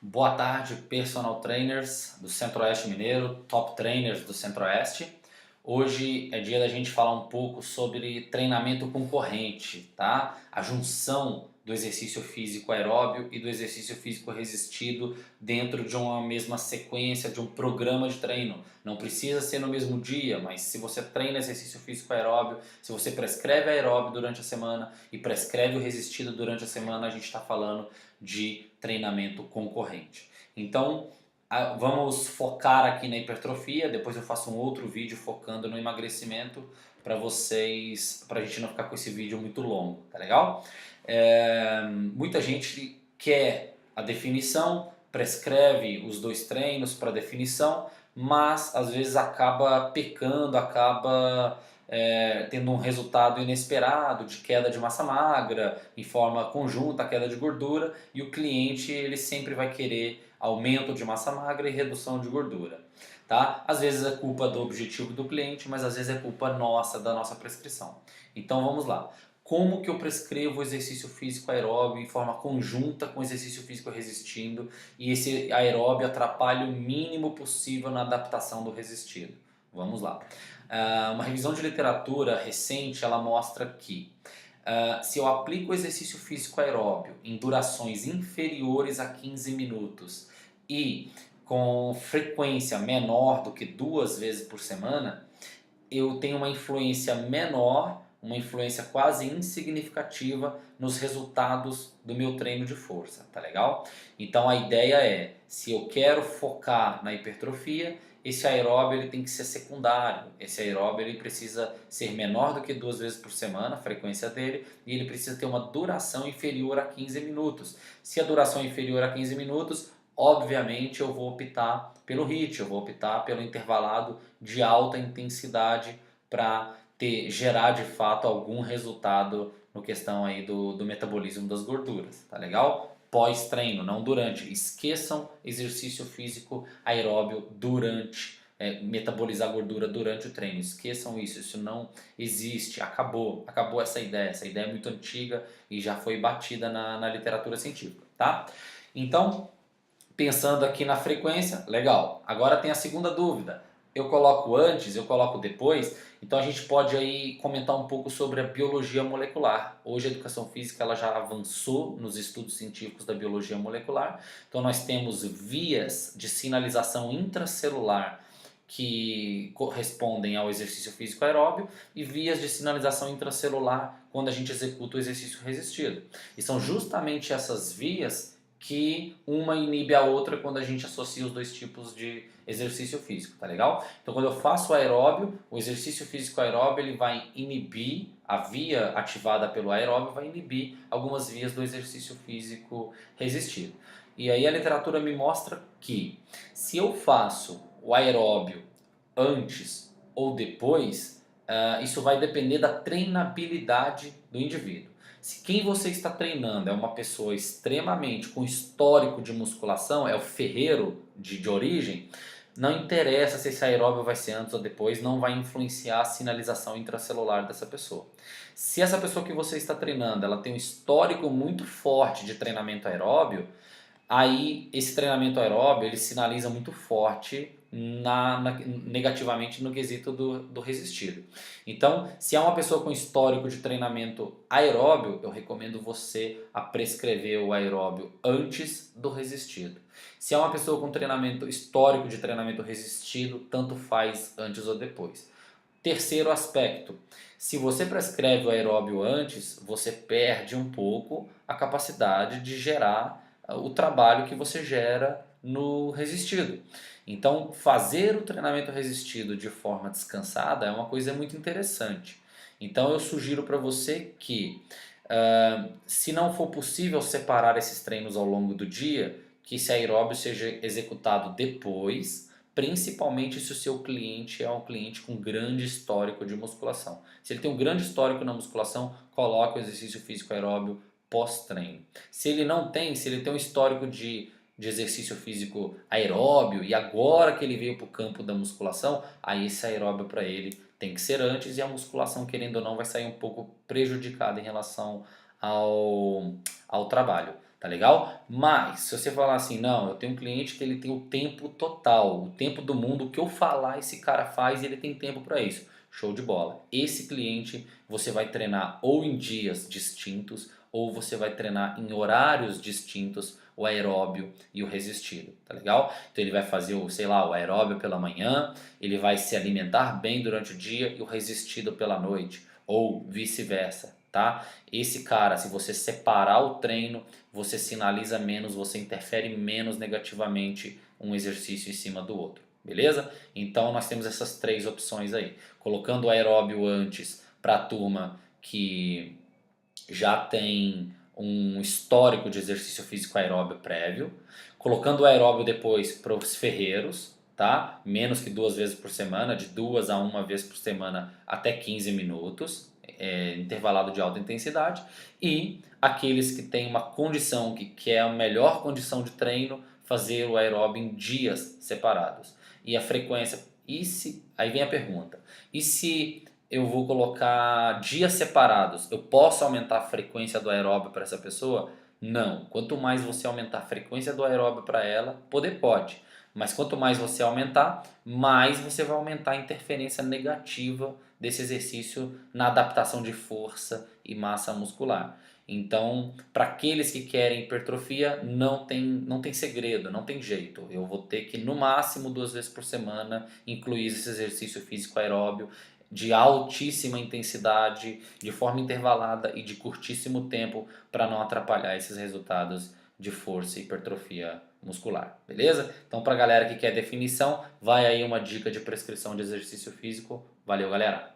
Boa tarde, personal trainers do Centro-Oeste Mineiro, top trainers do Centro-Oeste. Hoje é dia da gente falar um pouco sobre treinamento concorrente, tá? A junção do exercício físico aeróbio e do exercício físico resistido dentro de uma mesma sequência, de um programa de treino. Não precisa ser no mesmo dia, mas se você treina exercício físico aeróbio, se você prescreve aeróbio durante a semana e prescreve o resistido durante a semana, a gente está falando de treinamento concorrente. Então, vamos focar aqui na hipertrofia, depois eu faço um outro vídeo focando no emagrecimento para vocês, para a gente não ficar com esse vídeo muito longo, tá legal? Muita gente quer a definição, prescreve os dois treinos para definição, mas às vezes acaba pecando, acaba tendo um resultado inesperado de queda de massa magra, em forma conjunta, queda de gordura, e o cliente ele sempre vai querer aumento de massa magra e redução de gordura. Tá? Às vezes é culpa do objetivo do cliente, mas às vezes é culpa nossa, da nossa prescrição. Então vamos lá. Como que eu prescrevo o exercício físico aeróbio em forma conjunta com o exercício físico resistindo e esse aeróbio atrapalha o mínimo possível na adaptação do resistido? Vamos lá. Uma revisão de literatura recente ela mostra que se eu aplico o exercício físico aeróbio em durações inferiores a 15 minutos e com frequência menor do que 2 vezes por semana, eu tenho uma influência menor, uma influência quase insignificativa nos resultados do meu treino de força, tá legal? Então a ideia é, se eu quero focar na hipertrofia, esse aeróbio ele tem que ser secundário, esse aeróbio ele precisa ser menor do que 2 vezes por semana, a frequência dele, e ele precisa ter uma duração inferior a 15 minutos. Se a duração é inferior a 15 minutos, obviamente eu vou optar pelo HIIT, eu vou optar pelo intervalado de alta intensidade para gerar de fato algum resultado no questão aí do metabolismo das gorduras, tá legal? Pós-treino, não durante. Esqueçam exercício físico aeróbio durante, metabolizar gordura durante o treino. Esqueçam isso, isso não existe, acabou essa ideia é muito antiga e já foi batida na literatura científica, tá? Então, pensando aqui na frequência, legal. Agora tem a segunda dúvida. Eu coloco antes, eu coloco depois, então a gente pode aí comentar um pouco sobre a biologia molecular. Hoje a educação física ela já avançou nos estudos científicos da biologia molecular, então nós temos vias de sinalização intracelular que correspondem ao exercício físico aeróbio e vias de sinalização intracelular quando a gente executa o exercício resistido. E são justamente essas vias que uma inibe a outra quando a gente associa os dois tipos de exercício físico, tá legal? Então quando eu faço aeróbio, o exercício físico aeróbio ele vai inibir, a via ativada pelo aeróbio vai inibir algumas vias do exercício físico resistido. E aí a literatura me mostra que se eu faço o aeróbio antes ou depois, isso vai depender da treinabilidade do indivíduo. Se quem você está treinando é uma pessoa extremamente com histórico de musculação, é o ferreiro de origem, não interessa se esse aeróbio vai ser antes ou depois, não vai influenciar a sinalização intracelular dessa pessoa. Se essa pessoa que você está treinando ela tem um histórico muito forte de treinamento aeróbio, aí esse treinamento aeróbio ele sinaliza muito forte negativamente no quesito do resistido. Então, se é uma pessoa com histórico de treinamento aeróbio, eu recomendo você a prescrever o aeróbio antes do resistido. Se é uma pessoa com treinamento histórico de treinamento resistido, tanto faz antes ou depois. Terceiro aspecto, se você prescreve o aeróbio antes, você perde um pouco a capacidade de gerar o trabalho que você gera no resistido. Então, fazer o treinamento resistido de forma descansada é uma coisa muito interessante. Então, eu sugiro para você que, se não for possível separar esses treinos ao longo do dia, que esse aeróbio seja executado depois, principalmente se o seu cliente é um cliente com grande histórico de musculação. Se ele tem um grande histórico na musculação, coloque o exercício físico aeróbio pós-treino. Se ele não tem, se ele tem um histórico de exercício físico aeróbio e agora que ele veio para o campo da musculação, aí esse aeróbio para ele tem que ser antes e a musculação, querendo ou não, vai sair um pouco prejudicada em relação ao trabalho. tá legal? Mas, se você falar assim, não, eu tenho um cliente que ele tem o tempo total, o tempo do mundo, o que eu falar esse cara faz e ele tem tempo para isso. Show de bola. Esse cliente você vai treinar ou em dias distintos, ou você vai treinar em horários distintos o aeróbio e o resistido, tá legal? Então ele vai fazer o, sei lá, o aeróbio pela manhã, ele vai se alimentar bem durante o dia e o resistido pela noite, ou vice-versa, tá? Esse cara, se você separar o treino, você sinaliza menos, você interfere menos negativamente um exercício em cima do outro, beleza? Então nós temos essas três opções aí. Colocando o aeróbio antes para a turma que já tem um histórico de exercício físico aeróbio prévio, colocando o aeróbio depois para os ferreiros, tá? Menos que 2 vezes por semana, de 2 a 1 vez por semana até 15 minutos, intervalado de alta intensidade, e aqueles que têm uma condição que quer a melhor condição de treino, fazer o aeróbio em dias separados. E a frequência, aí vem a pergunta, e se eu vou colocar dias separados, eu posso aumentar a frequência do aeróbio para essa pessoa? Não. Quanto mais você aumentar a frequência do aeróbio para ela, poder pode. Mas quanto mais você aumentar, mais você vai aumentar a interferência negativa desse exercício na adaptação de força e massa muscular. Então, para aqueles que querem hipertrofia, não tem segredo, não tem jeito. Eu vou ter que, no máximo, 2 vezes por semana, incluir esse exercício físico aeróbio de altíssima intensidade, de forma intervalada e de curtíssimo tempo para não atrapalhar esses resultados de força e hipertrofia muscular, beleza? Então, para a galera que quer definição, vai aí uma dica de prescrição de exercício físico. Valeu, galera!